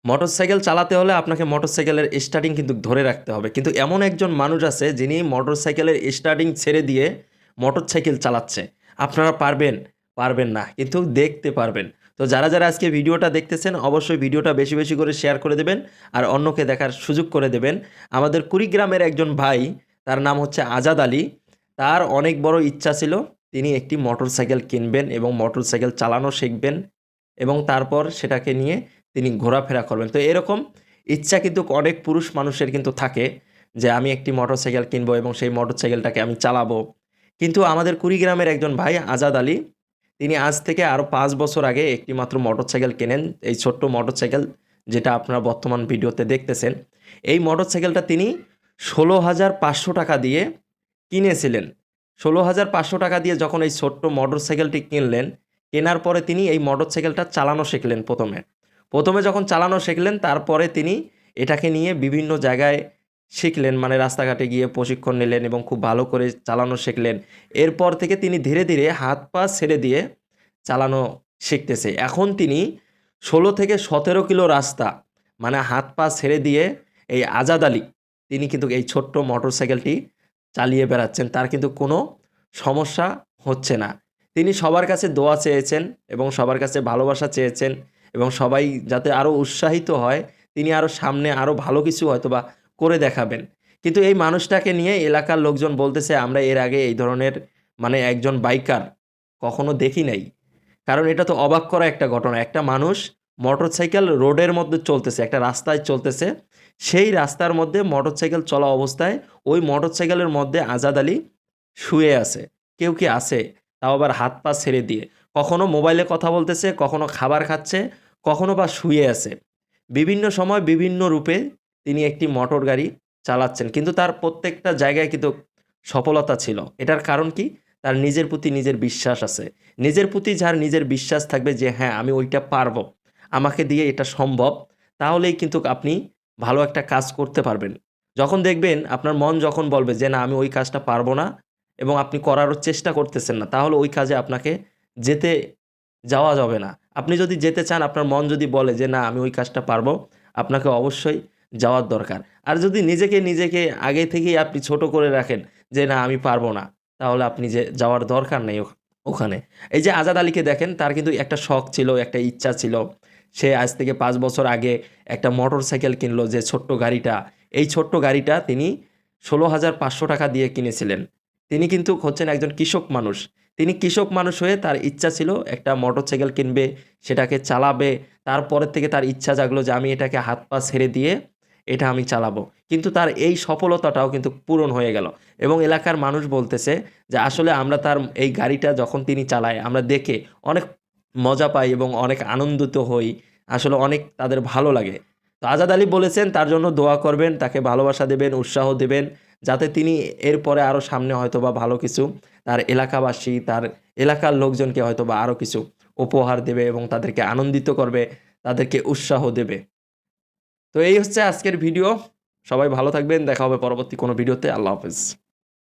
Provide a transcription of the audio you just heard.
Motorcycle চালাতে হলে আপনাকে মোটরসাইকেলের স্টার্টিং কিন্তু ধরে রাখতে হবে, কিন্তু এমন একজন মানুষ আছে যিনি মোটরসাইকেলের স্টার্টিং ছেড়ে দিয়ে মোটরসাইকেল চালাচ্ছে। আপনারা পারবেন? পারবেন না, কিন্তু দেখতে পারবেন। তো যারা যারা আজকে ভিডিওটা দেখতেছেন অবশ্যই ভিডিওটা বেশি বেশি করে শেয়ার করে দেবেন আর অন্যকে দেখার সুযোগ করে দেবেন। আমাদের কুড়িগ্রামের একজন ভাই, তার নাম হচ্ছে আজাদ আলী। তার অনেক বড় ইচ্ছা ছিল তিনি একটি মোটরসাইকেল কিনবেন এবং মোটরসাইকেল চালানো শিখবেন এবং তারপর সেটাকে নিয়ে তিনি ঘোরাফেরা করবেন। তো এরকম ইচ্ছা কিন্তু অনেক পুরুষ মানুষের কিন্তু থাকে যে আমি একটি মোটরসাইকেল কিনবো এবং সেই মোটরসাইকেলটাকে আমি চালাবো। কিন্তু আমাদের কুড়িগ্রামের একজন ভাই আজাদ আলী, তিনি আজ থেকে আরও 5 বছর আগে একটি মাত্র মোটরসাইকেল কেনেন। এই ছোট্ট মোটরসাইকেল যেটা আপনারা বর্তমান ভিডিওতে দেখতেছেন, এই মোটরসাইকেলটা তিনি 16,500 টাকা দিয়ে কিনেছিলেন। 16,500 টাকা দিয়ে যখন এই ছোট্ট মোটরসাইকেলটি কিনলেন, কেনার পরে তিনি এই মোটরসাইকেলটা চালানো শিখলেন প্রথমে যখন চালানো শিখলেন তারপরে তিনি এটাকে নিয়ে বিভিন্ন জায়গায় শিখলেন, মানে রাস্তাঘাটে গিয়ে প্রশিক্ষণ নিলেন এবং খুব ভালো করে চালানো শিখলেন। এরপর থেকে তিনি ধীরে ধীরে হাত পা ছেড়ে দিয়ে চালানো শিখতেছে। এখন তিনি 16 থেকে 17 কিলো রাস্তা মানে হাত পা ছেড়ে দিয়ে এই আজাদ আলী তিনি কিন্তু এই ছোট্ট মোটরসাইকেলটি চালিয়ে বেড়াচ্ছেন। তার কিন্তু কোনো সমস্যা হচ্ছে না। তিনি সবার কাছে দোয়া চেয়েছেন এবং সবার কাছে ভালোবাসা চেয়েছেন এবং সবাই যাতে আরও উৎসাহিত হয়, তিনি আরও সামনে আরও ভালো কিছু হয়তোবা করে দেখাবেন। কিন্তু এই মানুষটাকে নিয়ে এলাকার লোকজন বলতেছে আমরা এর আগে এই ধরনের মানে একজন বাইকার কখনো দেখি নাই। কারণ এটা তো অবাক করা একটা ঘটনা। একটা মানুষ মোটরসাইকেল রোডের মধ্যে চলতেছে, একটা রাস্তায় চলতেছে, সেই রাস্তার মধ্যে মোটরসাইকেল চলা অবস্থায় ওই মোটরসাইকেলের মধ্যে আজাদ আলী শুয়ে আছে। কেউ কি আছে? তাও আবার হাত পা ছেড়ে দিয়ে। কখনো মোবাইলে কথা বলতেছে, কখনো খাবার খাচ্ছে, কখনো বা শুয়ে আছে। বিভিন্ন সময় বিভিন্ন রূপে তিনি একটি মোটর গাড়ি চালাচ্ছেন, কিন্তু তার প্রত্যেকটা জায়গায় কিন্তু সফলতা ছিল। এটার কারণ কি? তার নিজের প্রতি নিজের বিশ্বাস আছে। নিজের প্রতি যার নিজের বিশ্বাস থাকবে যে হ্যাঁ আমি ওইটা পারবো, আমাকে দিয়ে এটা সম্ভব, তাহলেই কিন্তু আপনি ভালো একটা কাজ করতে পারবেন। যখন দেখবেন আপনার মন যখন বলবে যে না আমি ওই কাজটা পারবো না এবং আপনি করারও চেষ্টা করতেছেন না, তাহলে ওই কাজে আপনাকে যেতে যাওয়া যাবে না। আপনি যদি যেতে চান, আপনার মন যদি বলে যে না আমি ওই কাজটা পারবো, আপনাকে অবশ্যই যাওয়ার দরকার। আর যদি নিজেকে আগে থেকেই আপনি ছোট করে রাখেন যে না আমি পারবো না, তাহলে আপনি যে যাওয়ার দরকার নেই ওখানে। এই যে আজাদ আলীকে দেখেন, তার কিন্তু একটা শখ ছিল, একটা ইচ্ছা ছিল। সে আজ থেকে 5 বছর আগে একটা মোটরসাইকেল কিনলো, যে ছোট্ট গাড়িটা, এই ছোট্ট গাড়িটা তিনি 16,500 টাকা দিয়ে কিনেছিলেন। তিনি কিন্তু হচ্ছেন একজন কৃষক মানুষ। তিনি কৃষক মানুষ হয়ে তার ইচ্ছা ছিল একটা মোটরসাইকেল কিনবে, সেটাকে চালাবে। তারপরের থেকে তার ইচ্ছা জাগলো যে আমি এটাকে হাত পা ছেড়ে দিয়ে এটা আমি চালাবো। কিন্তু তার এই সফলতাটাও কিন্তু পূরণ হয়ে গেল এবং এলাকার মানুষ বলতেছে যে আসলে আমরা তার এই গাড়িটা যখন তিনি চালায় আমরা দেখে অনেক মজা পাই এবং অনেক আনন্দিত হই। আসলে অনেক তাদের ভালো লাগে। তো আজাদ আলী বলেছেন তার জন্য দোয়া করবেন, তাকে ভালোবাসা দেবেন, উৎসাহ দেবেন, যাতে তিনি এরপরে আরও সামনে হয়তোবা ভালো কিছু তার এলাকাবাসী, তার এলাকার লোকজনকে হয়তোবা আরও কিছু উপহার দেবে এবং তাদেরকে আনন্দিত করবে, তাদেরকে উৎসাহ দেবে। তো এই হচ্ছে আজকের ভিডিও। সবাই ভালো থাকবেন। দেখা হবে পরবর্তী কোনো ভিডিওতে। আল্লাহ হাফেজ।